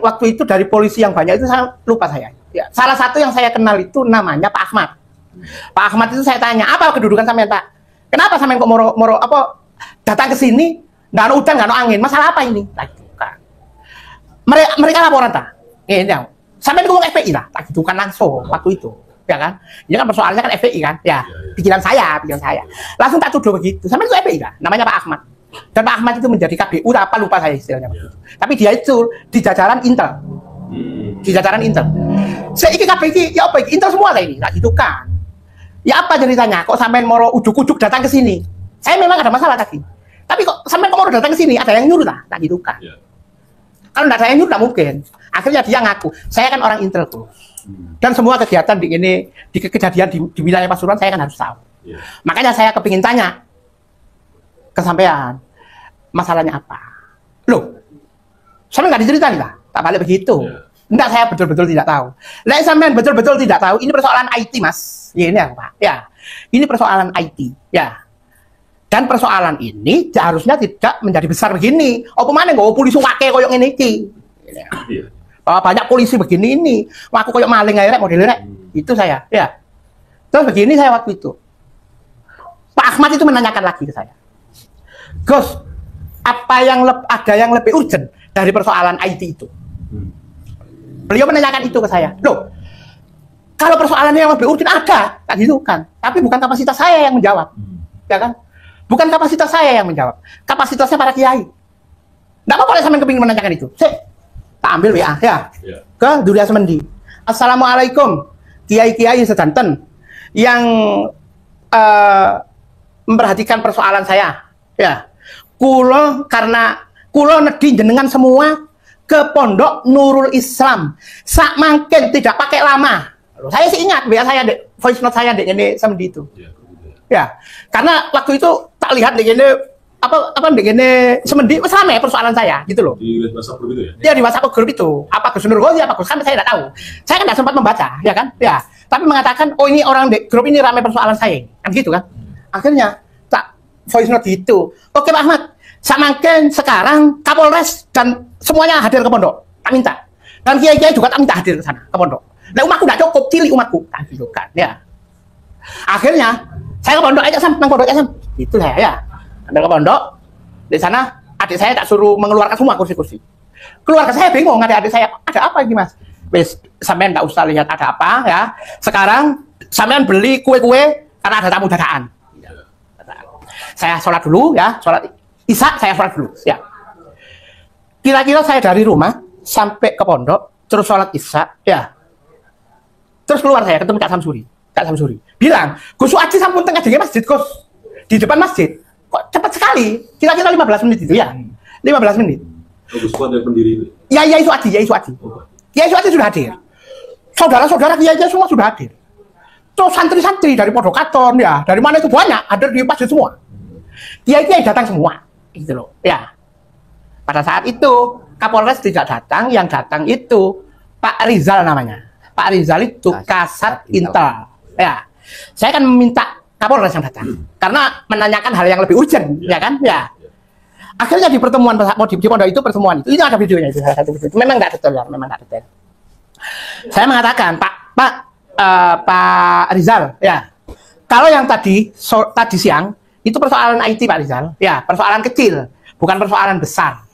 A: waktu itu dari polisi yang banyak itu saya lupa saya. Ya, salah satu yang saya kenal itu namanya Pak Ahmad. Pak Ahmad itu saya tanya, apa kedudukan sampean Pak? Kenapa sampean kok moro apa datang ke sini? Nggak ada udan, nggak ada angin. Masalah apa ini? Tak gitu kan. Mereka laporan tak? Ini sampai ngomong FPI lah. Tak gitu kan langsung waktu itu, ya kan? Ini kan persoalannya kan FPI kan? Ya, pikiran saya. Langsung tak tuduh begitu. Sampai itu FPI lah. Namanya Pak Ahmad. Dan Pak Ahmad itu menjadi KBU apa lupa saya istilahnya. Tapi dia itu di jajaran Intel. Di jajaran Intel. Saya iki KBU, ya apa? Intel semua lah ini. Tak gitu kan? Ya apa ceritanya? Kok sampai moro ujuk-ujuk datang ke sini? Saya memang ada masalah tadi. Tapi kok sampai kok mau datang ke sini, ada yang nyuruh tak gitu kan? Ya. Kalau tidak ada yang nyuruh, tidak mungkin. Akhirnya dia ngaku, saya kan orang Intel Gus. Dan semua kegiatan di kejadian di wilayah Pasuruan saya kan harus tahu. Ya. Makanya saya kepingin tanya ke sampean, masalahnya apa? Loh, saya nggak diceritain lah, tak balik begitu. Ya. Enggak, saya betul-betul tidak tahu. Lah sampean betul-betul tidak tahu, ini persoalan IT Mas. Ya, ini Pak. Ya, ini persoalan IT. Ya. Dan persoalan ini seharusnya tidak menjadi besar begini. Apa mana nggak polisi wake koyok ini iki. Banyak polisi begini ini. Aku koyok maling aja modelnya. Itu saya. Ya. Terus begini saya waktu itu. Pak Ahmad itu menanyakan lagi ke saya. Gus, apa yang ada yang lebih urgent dari persoalan IT itu? Beliau menanyakan itu ke saya. Loh, kalau persoalannya yang lebih urgent ada, tak gitu kan. Tapi bukan kapasitas saya yang menjawab. Ya kan? Bukan kapasitas saya yang menjawab, kapasitasnya para kiai. Nggak apa-apa sampai kepingin menanyakan itu. Tak ambil WA ya ke Durya Semendi. Assalamualaikum kiai-kiai sedanten yang memperhatikan persoalan saya. Ya, karena kulo nedhi jenengan semua ke Pondok Nurul Islam. Sak mangken tidak pakai lama. Saya sih ingat biasa saya voice note saya ini semendi itu. Ya, karena waktu itu tak lihat ini apa ini semendi selama persoalan saya gitu loh.
C: Di WhatsApp grup itu ya?
A: Ya di WhatsApp grup itu. Apa Gus Nur Ghazi, apa Gus Khan, saya tidak tahu. Saya kan tidak sempat membaca, ya kan? Ya. Tapi mengatakan, oh ini orang di grup ini ramai persoalan saya, kan gitu kan? Akhirnya tak voice note itu. Oke Pak Ahmad, samangken sekarang Kapolres dan semuanya hadir ke pondok. Tak minta. Dan kiai-kiai juga tak minta hadir ke sana ke pondok. Nah umatku tidak cukup, cilik umatku, kan gitu kan? Ya. Akhirnya saya ke pondok aja nang pondok aja itu saya ya. Ada ke pondok di sana adik saya tak suruh mengeluarkan semua kursi-kursi. Keluarga saya bingung, adik saya ada apa ini Mas? Wes sampean enggak usah lihat ada apa ya. Sekarang sampean beli kue-kue karena ada tamu dadakan. Saya sholat dulu ya, sholat Isya saya sholat dulu ya. Kira-kira saya dari rumah sampai ke pondok terus sholat Isya ya. Terus keluar saya ketemu Kak Samsuri. Bilang, Gus Suaji sampun tengah di masjid Gus. Di depan masjid. Kok cepat sekali? Kira-kira 15 menit itu ya. 15 menit.
C: Gus Suaji yang pendiri itu.
A: Ya, Yai Suaji. Kiai Suaji sudah hadir. Saudara-saudara Kiai semua sudah hadir. Terus santri-santri dari Podokaton ya, dari mana itu banyak hadir di masjid semua. Kiai datang semua, gitu loh. Ya. Pada saat itu Kapolres tidak datang, yang datang itu Pak Rizal namanya. Pak Rizal itu Kasat Intel. Ya. Saya kan meminta Kapolres yang datang karena menanyakan hal yang lebih urgent, ya kan? Ya. Akhirnya di pertemuan di pondok itu pertemuan itu ada videonya itu salah satu video. Memang nggak detail ya, memang nggak detail. Saya mengatakan Pak Rizal, ya. Kalau yang tadi siang itu persoalan IT Pak Rizal, ya persoalan kecil, bukan persoalan besar.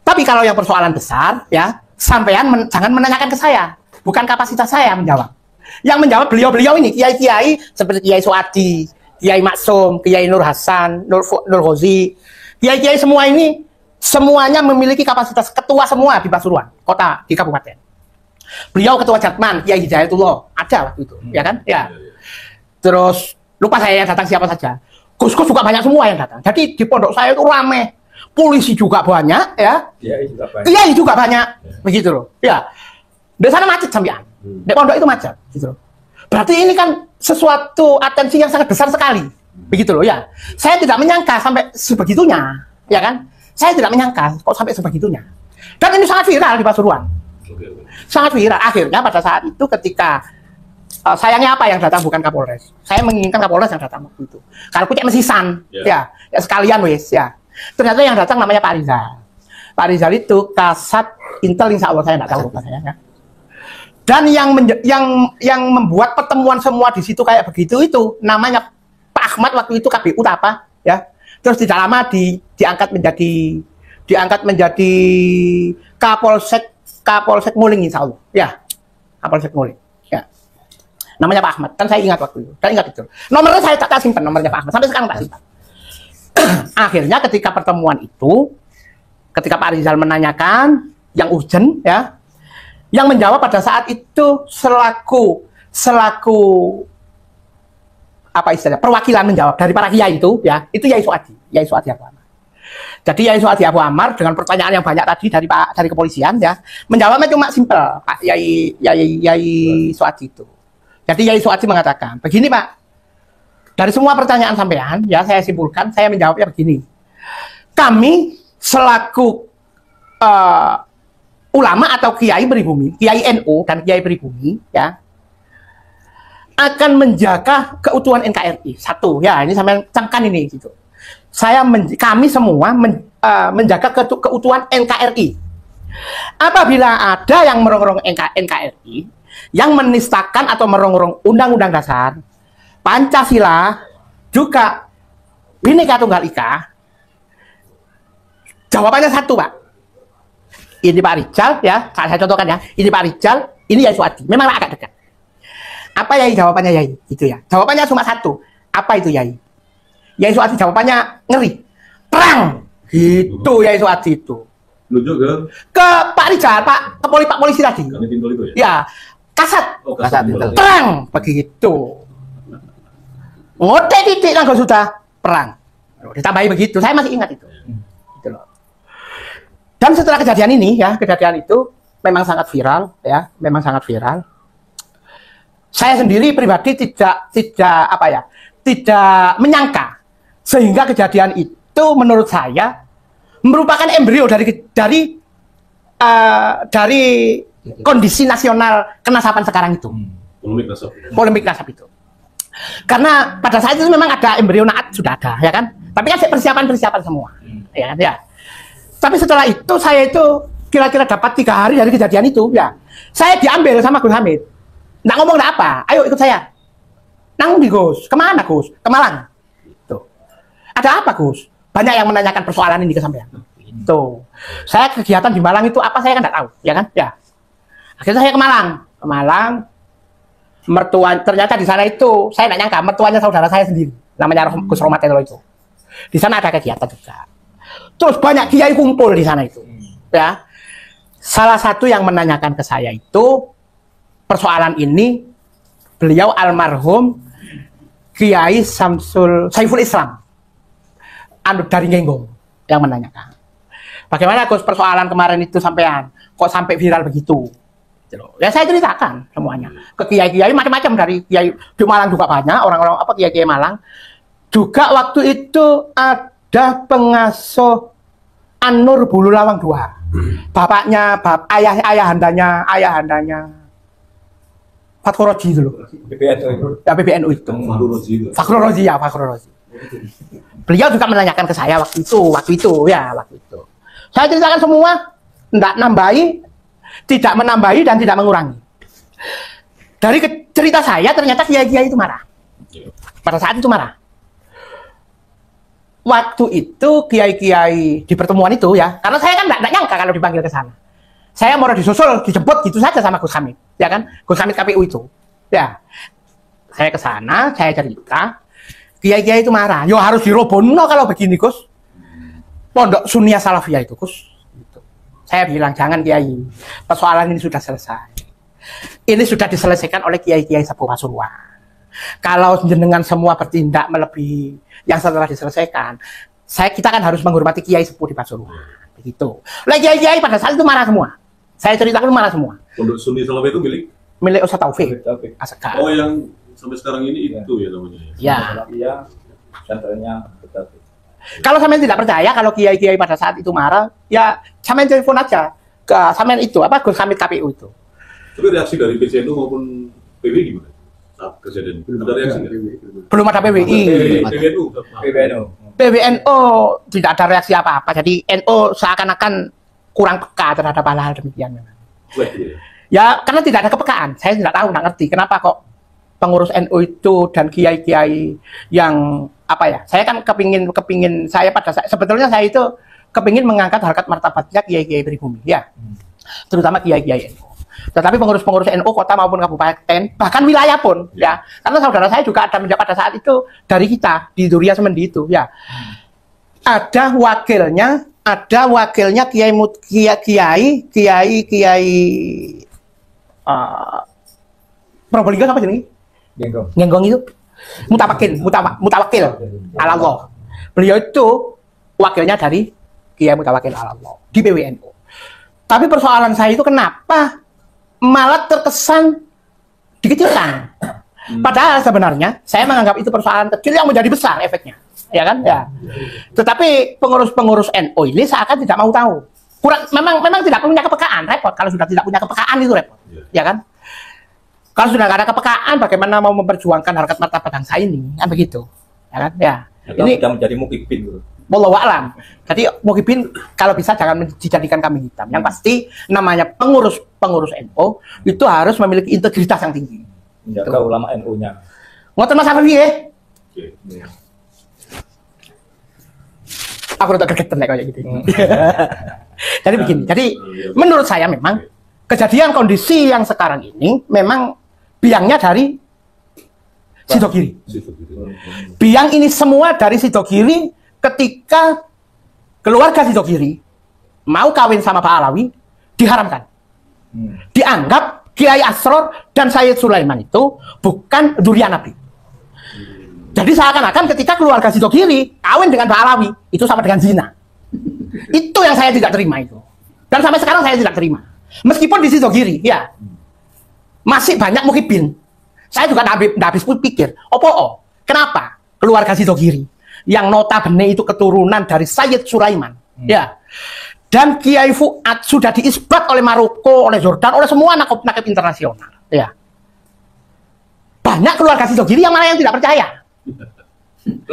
A: Tapi kalau yang persoalan besar, ya sampean jangan menanyakan ke saya, bukan kapasitas saya menjawab. Yang menjawab beliau-beliau ini kiai-kiai seperti Kiai Suadi, Kiai Maksum, Kiai Nur Hasan, Nur Ghazi, kiai-kiai semua ini semuanya memiliki kapasitas ketua semua di Pasuruan, kota di kabupaten. Beliau ketua Jatman, Kiai Hidayatullah, ada waktu itu, ya kan? Ya. Terus lupa saya yang datang siapa saja. Gus-gus juga banyak semua yang datang. Jadi di pondok saya itu rame. Polisi juga banyak, ya. Kiai juga banyak. Begitu loh. Ya. Di sana macet sampean. Di pondok itu macet, gitu loh. Berarti ini kan sesuatu atensi yang sangat besar sekali. Begitu loh, ya. Saya tidak menyangka sampai sebegitunya, ya kan? Saya tidak menyangka kok sampai sebegitunya. Dan ini sangat viral di Pasuruan. Sangat viral. Akhirnya pada saat itu ketika sayangnya apa yang datang bukan Kapolres. Saya menginginkan Kapolres yang datang waktu itu. Kalau punya mesisan, ya sekalian wes, ya. Ternyata yang datang namanya Pak Rizal. Pak Rizal itu Kasat Intel, insya Allah saya tidak tahu saya. Ya. Dan yang membuat pertemuan semua di situ kayak begitu itu namanya Pak Ahmad waktu itu KBU apa, ya. Terus tidak lama diangkat menjadi Kapolsek Nguling insya Allah, ya. Kapolsek Nguling, ya. Namanya Pak Ahmad, kan saya ingat waktu itu. Saya ingat itu. Nomornya saya tak simpan, nomornya Pak Ahmad. Sampai sekarang tak simpan. Akhirnya ketika pertemuan itu, ketika Pak Rizal menanyakan yang urgent, ya, yang menjawab pada saat itu selaku apa istilahnya perwakilan menjawab dari para kiai itu, ya, itu Yai Suadi Abu Ammar. Jadi Yai Suadi Abu Ammar dengan pertanyaan yang banyak tadi dari kepolisian, ya, menjawabnya cuma simpel, Pak Yai Suadi itu. Jadi Yai Suadi mengatakan, begini Pak. Dari semua pertanyaan sampean, ya saya simpulkan, saya menjawabnya begini. Kami selaku ulama atau kiai pribumi, kiai NU dan kiai pribumi, ya, akan menjaga keutuhan NKRI. Satu, ya ini sampean camkan ini gitu. Kami semua menjaga keutuhan NKRI. Apabila ada yang merongrong NKRI, yang menistakan atau merongrong Undang-Undang Dasar, Pancasila, juga Bhinneka Tunggal Ika, jawabannya satu, Pak. Ini Pak Rizal, ya, saya contohkan ya. Ini Pak Rizal, ini Yai Suadi. Memang agak dekat. Apa Yai jawabannya Yai? Gitu ya. Jawabannya cuma satu. Apa itu Yai? Yai Suadi jawabannya ngeri. Perang. Gitu Yai Suadi itu.
C: Nunjuk
A: ke Pak Rijal, Pak polisi tadi.
C: Kami pintu itu ya?
A: Ya, kasat.
C: Oh,
F: Kasat
C: pintu.
F: itu.
A: Perang begitu. Ngotek titik langsung sudah perang. Ditambahi begitu. Saya masih ingat itu. Gitu loh. Dan setelah kejadian ini ya, kejadian itu memang sangat viral ya, memang sangat viral. Saya sendiri pribadi tidak menyangka sehingga kejadian itu menurut saya merupakan embrio dari kondisi nasional kenasapan sekarang itu. Polemik nasab itu. Karena pada saat itu memang ada embrio naat sudah ada, ya kan? Tapi kan persiapan semua, ya kan? Ya. Tapi setelah itu saya itu kira-kira dapat 3 hari dari kejadian itu, ya. Saya diambil sama Gus Hamid. Nggak ngomong nggak apa, ayo ikut saya. Nang di Gus, kemana Gus? Ke Malang. Tuh. Ada apa Gus? Banyak yang menanyakan persoalan ini ke sampean. Tuh. Saya kegiatan di Malang itu apa saya kan nggak tahu, ya kan? Ya. Akhirnya saya ke Malang. Mertua ternyata di sana itu saya nggak nyangka mertuanya saudara saya sendiri, namanya Gus Romatelo itu. Di sana ada kegiatan juga. Terus banyak kiai kumpul di sana itu, ya. Salah satu yang menanyakan ke saya itu persoalan ini beliau almarhum Kiai Saiful Islam dari Ngenggong yang menanyakan. Bagaimana Gus persoalan kemarin itu sampean kok sampai viral begitu? Ya saya ceritakan semuanya ke kiai-kiai macam-macam dari kiai di Malang juga banyak orang-orang kiai-kiai Malang. Juga waktu itu ada pengasuh An-Nur Bulu Lawang II. Bapaknya ayahandanya Fakhruroji itu loh. PBNU itu. Fakhrul Rozi. Beliau juga menanyakan ke saya waktu itu. Saya ceritakan semua, tidak menambahi dan tidak mengurangi. Dari cerita saya ternyata kiai-kiai itu marah. Pada saat itu marah. Waktu itu kiai-kiai di pertemuan itu ya, karena saya kan tidak nyangka kalau dipanggil ke sana. Saya mau disusul, dijemput gitu saja sama Gus Hamid, ya kan? Gus Hamid KPU itu. Ya. Saya ke sana, saya cerita, kiai-kiai itu marah. Yo harus dirobohno kalau begini, Gus. Pondok Sunniyah Salafiyah itu, Gus. Gitu. Saya bilang, jangan kiai. Persoalan ini sudah selesai. Ini sudah diselesaikan oleh kiai-kiai Sepuh Pasuruan. Kalau jenengan semua bertindak melebihi yang setelah diselesaikan, kita kan harus menghormati kiai sepuh di Pasuruan. Begitu. Lah kiai-kiai pada saat itu marah semua. Saya ceritakan marah semua.
C: Pondok Sunniyah Salafiyah itu
A: milik Ustaz Taufik. Asegaf.
C: Oh, yang sampai sekarang ini itu ya namanya.
A: Ya.
G: Senternya
A: Kalau sampean tidak percaya kalau kiai-kiai pada saat itu marah, ya sampean telepon aja ke sampean itu Gus Hamid KPU itu.
C: Tapi reaksi dari PCNU maupun PBI gimana? Saat kejadian ada reaksi nggak?
A: Belum ada PBI. PBNU tidak ada reaksi apa-apa. Jadi NU seakan-akan kurang peka terhadap hal-hal demikian. Ya karena tidak ada kepekaan. Saya tidak tahu, tidak ngerti kenapa kok pengurus NU itu dan kiai-kiai yang saya kan kepingin saya sebetulnya saya itu kepingin mengangkat harkat martabatnya kiai-kiai pribumi ya, terutama kiai-kiai NU. Tetapi pengurus-pengurus NU kota maupun kabupaten bahkan wilayah pun ya, karena saudara saya juga ada menjabat pada saat itu dari kita di Duria Semendi itu ya, ada wakilnya kiai Probolinggo apa sih? Ngenggong itu mutawakil ala Allah. Beliau itu wakilnya dari Kiai Mutawakil ala Allah di PWNU. Tapi persoalan saya itu kenapa malah terkesan dikecilkan. Padahal sebenarnya saya menganggap itu persoalan kecil yang menjadi besar efeknya, ya kan? Ya. Tetapi pengurus-pengurus NU ini seakan tidak mau tahu. Memang tidak punya kepekaan, repot. Kalau sudah tidak punya kepekaan itu repot, ya kan? Kalau sudah nggak ada kepekaan, bagaimana mau memperjuangkan harkat martabat bangsa ini? Kan begitu, ya kan? Ya. Ini
G: sudah menjadi mukibin gitu.
A: Wallahu a'lam. Jadi mukibin kalau bisa jangan dijadikan kambing hitam. Yang pasti namanya pengurus NU itu harus memiliki integritas yang tinggi.
G: Menjaga ulama NU-nya.
A: Ngoten Mas Hafiz ya? Aku udah kaget kayak gitu. Jadi begini. Jadi menurut saya memang kejadian kondisi yang sekarang ini memang biangnya dari Sidogiri. Biang ini semua dari Sidogiri ketika keluarga Sidogiri mau kawin sama Pak Alawi diharamkan. Dianggap Kiai Asror dan Sayyid Sulaiman itu bukan dzurriyyah Nabi. Jadi seakan-akan ketika keluarga Sidogiri kawin dengan Pak Alawi itu sama dengan zina. Itu yang saya tidak terima itu. Dan sampai sekarang saya tidak terima. Meskipun di Sidogiri, ya masih banyak muhibin. Saya juga tidak habis pikir, kenapa keluarga Sidogiri yang notabene itu keturunan dari Sayyid Sulaiman, ya, dan Kiai Fuad sudah diisbat oleh Maroko, oleh Jordan, oleh semua nakib internasional, ya. Banyak keluarga Sidogiri yang mana yang tidak percaya.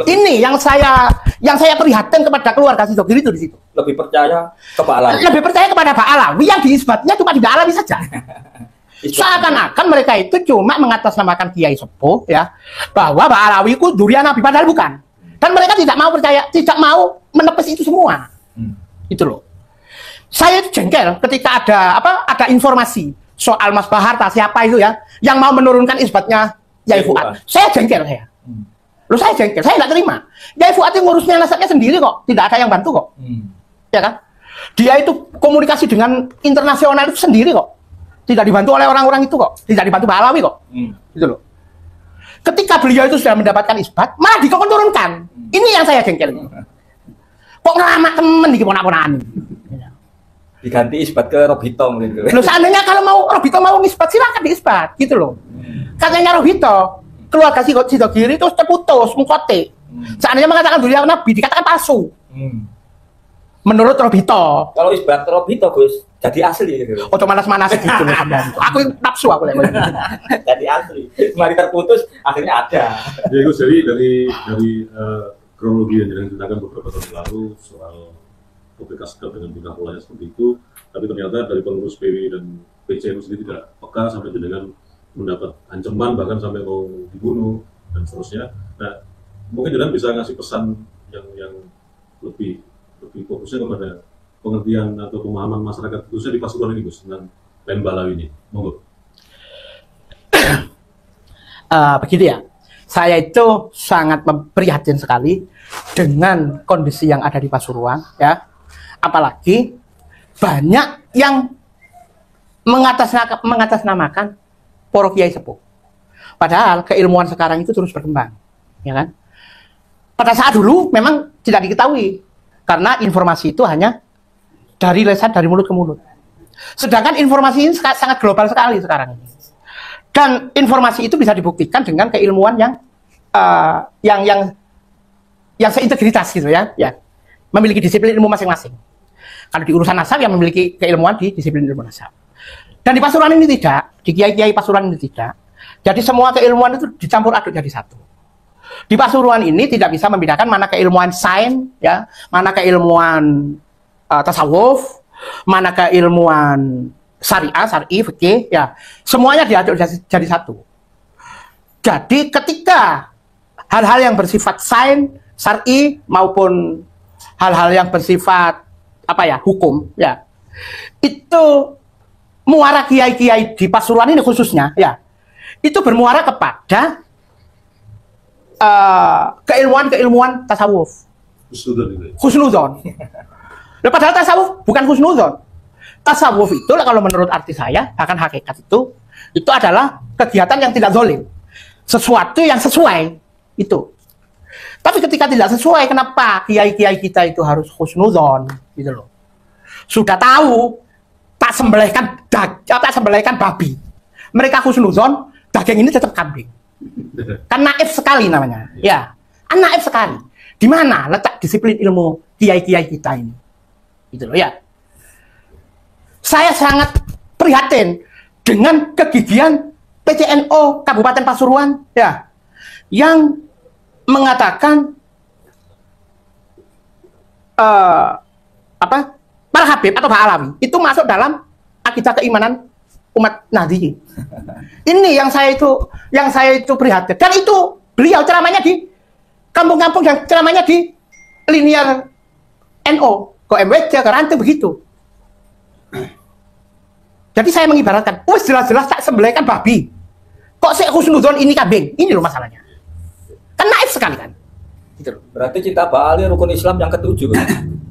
A: Ini yang saya prihatin kepada keluarga Sidogiri itu di situ.
G: Lebih percaya ke Pak Alawi.
A: Lebih percaya kepada Pak Alawi yang diisbatnya cuma tidak Alawi saja. Seakan-akan mereka itu cuma mengatasnamakan Kiai Sepuh, ya, bahwa Pak Alawi itu dzurriyyah Nabi, padahal bukan. Dan mereka tidak mau percaya, tidak mau menepis itu semua. Itu loh. Saya itu jengkel ketika ada informasi soal Mas Baharta siapa itu ya yang mau menurunkan isbatnya Yai Fuad. Saya jengkel saya. Loh, saya jengkel, saya nggak terima. Yai Fuad itu ngurusnya nasabnya sendiri kok, tidak ada yang bantu kok. Ya kan? Dia itu komunikasi dengan internasional itu sendiri kok. Tidak dibantu oleh orang-orang itu kok. Tidak dibantu Pak Alawi kok. Gitu loh. Ketika beliau itu sudah mendapatkan isbat, malah dikon turunkan. Ini yang saya jengkel. Kok ngelamak temen di keponak-ponakan.
G: Diganti isbat ke Robito gitu.
A: Loh, seandainya kalau mau Robito mau ngisbat, silakan diisbat gitu loh. Katanya Robito, keluarga Sidogiri itu terputus, mengkote. Seandainya mengatakan dzurriyyah Nabi, dikatakan palsu. Menurut Robito.
G: Kalau isbat Robito, Gus, jadi asli gitu.
A: Ojo manas-manas gitu loh. Aku nafsu aku lagi.
G: Jadi asli. Mari terputus, akhirnya ada.
C: Ya Gus, jadi dari kronologi yang diceritakan beberapa tahun lalu soal Taufik Asegaf dengan tingkah polanya seperti itu, tapi ternyata dari pengurus PW dan PCM sendiri tidak peka sampai dengan mendapat ancaman bahkan sampai mau dibunuh dan seterusnya. Nah, mungkin Jenengan bisa ngasih pesan yang lebih fokusnya kepada pengertian atau pemahaman masyarakat khususnya di Pasuruan ini, Gus, tentang Lembah Alawi ini. Monggo.
A: Begitu ya. Saya itu sangat prihatin sekali dengan kondisi yang ada di Pasuruan, ya. Apalagi banyak yang mengatasnamakan para kiai sepuh. Padahal keilmuan sekarang itu terus berkembang, ya kan? Pada saat dulu memang tidak diketahui karena informasi itu hanya dari lisan, dari mulut ke mulut. Sedangkan informasi ini sangat global sekali sekarang ini. Dan informasi itu bisa dibuktikan dengan keilmuan yang seintegritas gitu ya, memiliki disiplin ilmu masing-masing. Kalau di urusan nasab yang memiliki keilmuan di disiplin ilmu nasab. Dan di Pasuruan ini tidak, di kiai-kiai Pasuruan ini tidak. Jadi semua keilmuan itu dicampur aduk jadi satu. Di Pasuruan ini tidak bisa membedakan mana keilmuan sains, ya, mana keilmuan tasawuf, mana keilmuan syar'i, fikih, ya, semuanya diaduk jadi satu. Jadi ketika hal-hal yang bersifat sains, syar'i maupun hal-hal yang bersifat hukum, ya, itu muara kiai-kiai di Pasuruan ini khususnya, ya, itu bermuara kepada keilmuan tasawuf, husnudzon. Padahal tasawuf bukan husnudzon. Tasawuf itu kalau menurut arti saya akan hakikat itu adalah kegiatan yang tidak zalim, sesuatu yang sesuai itu. Tapi ketika tidak sesuai, kenapa kiai-kiai kita itu harus husnudzon gitu loh? Sudah tahu tak sembelihkan babi, mereka husnudzon daging ini tetap kambing. Kan naif sekali namanya, ya, naif sekali. Di mana letak disiplin ilmu kiai-kiai kita ini? Gitu loh ya. Saya sangat prihatin dengan kegigihan PCNO Kabupaten Pasuruan, ya, yang mengatakan para habib atau Pak Alawi itu masuk dalam akidah keimanan umat Nahdliyin. Ini yang saya itu prihatin. Dan itu beliau ceramahnya di kampung-kampung yang ceramahnya di linear NO, ke MWC, ke Ranting begitu. Jadi saya mengibaratkan, jelas-jelas tak sembelihkan babi. Kok saya husnudzon ini kambing? Ini loh masalahnya. Kan naif sekali kan. Gitu loh.
G: Berarti cita Pak Ali rukun Islam yang ketujuh.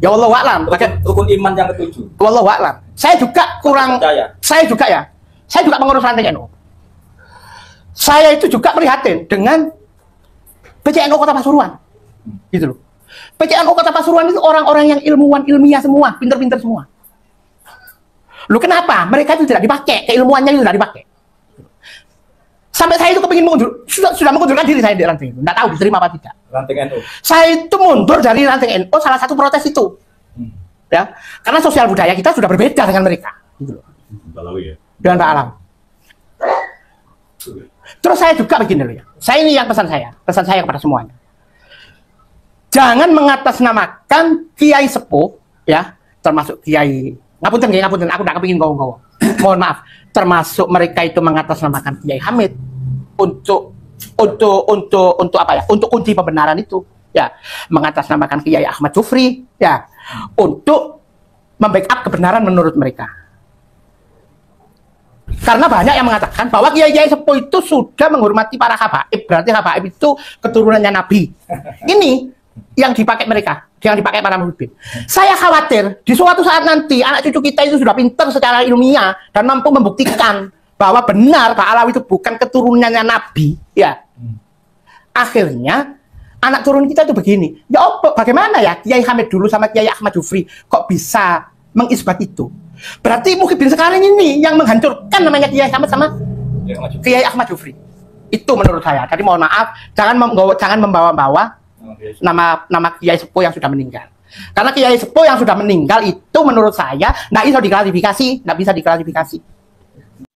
A: Ya Allah a'lam.
G: Rukun iman yang ketujuh.
A: Wallahu a'lam. Saya juga kurang
G: Percaya.
A: saya juga pengurus ranting NU. Saya itu juga prihatin dengan PCNU Kota Pasuruan. Gitu loh. PCNU Kota Pasuruan itu orang-orang yang ilmiah semua, pinter-pinter semua. Loh kenapa? Mereka itu tidak dipakai, keilmuannya itu tidak dipakai. Sampai saya itu kepingin sudah mengundurkan diri saya di ranting itu. Nggak tahu diterima apa tidak.
G: Ranting NU.
A: Saya itu mundur dari ranting NU, salah satu protes itu. Ya, karena sosial budaya kita sudah berbeda dengan mereka. Gitu loh.
C: Balawi ya.
A: Dengan Pak Alam. Terus saya juga begini loh ya. Saya ini yang pesan saya kepada semuanya. Jangan mengatasnamakan kiai sepuh, ya, termasuk kiai. Ngapunten, aku nggak kepingin ngomong. Mohon maaf. Termasuk mereka itu mengatasnamakan Kiai Hamid untuk apa ya? Untuk kunci pembenaran itu, ya. Mengatasnamakan Kiai Ahmad Jufri, ya, untuk membackup kebenaran menurut mereka. Karena banyak yang mengatakan bahwa kiai-kiai sepuh itu sudah menghormati para habaib, berarti habaib itu keturunannya Nabi. Ini yang dipakai mereka, yang dipakai para muhibin. Saya khawatir di suatu saat nanti anak cucu kita itu sudah pintar secara ilmiah dan mampu membuktikan bahwa benar Pak Alawi itu bukan keturunannya Nabi, ya. Akhirnya anak turun kita itu begini. Ya bagaimana ya Kiai Hamid dulu sama Kiai Ahmad Jufri kok bisa mengisbat itu? Berarti muhibin sekarang ini yang menghancurkan namanya Kiai Hamid sama Kiai Ahmad Jufri. Itu menurut saya. Jadi mohon maaf, jangan membawa-bawa nama Kiai Sepuh yang sudah meninggal. Karena Kiai Sepuh yang sudah meninggal itu menurut saya nggak bisa diklarifikasi.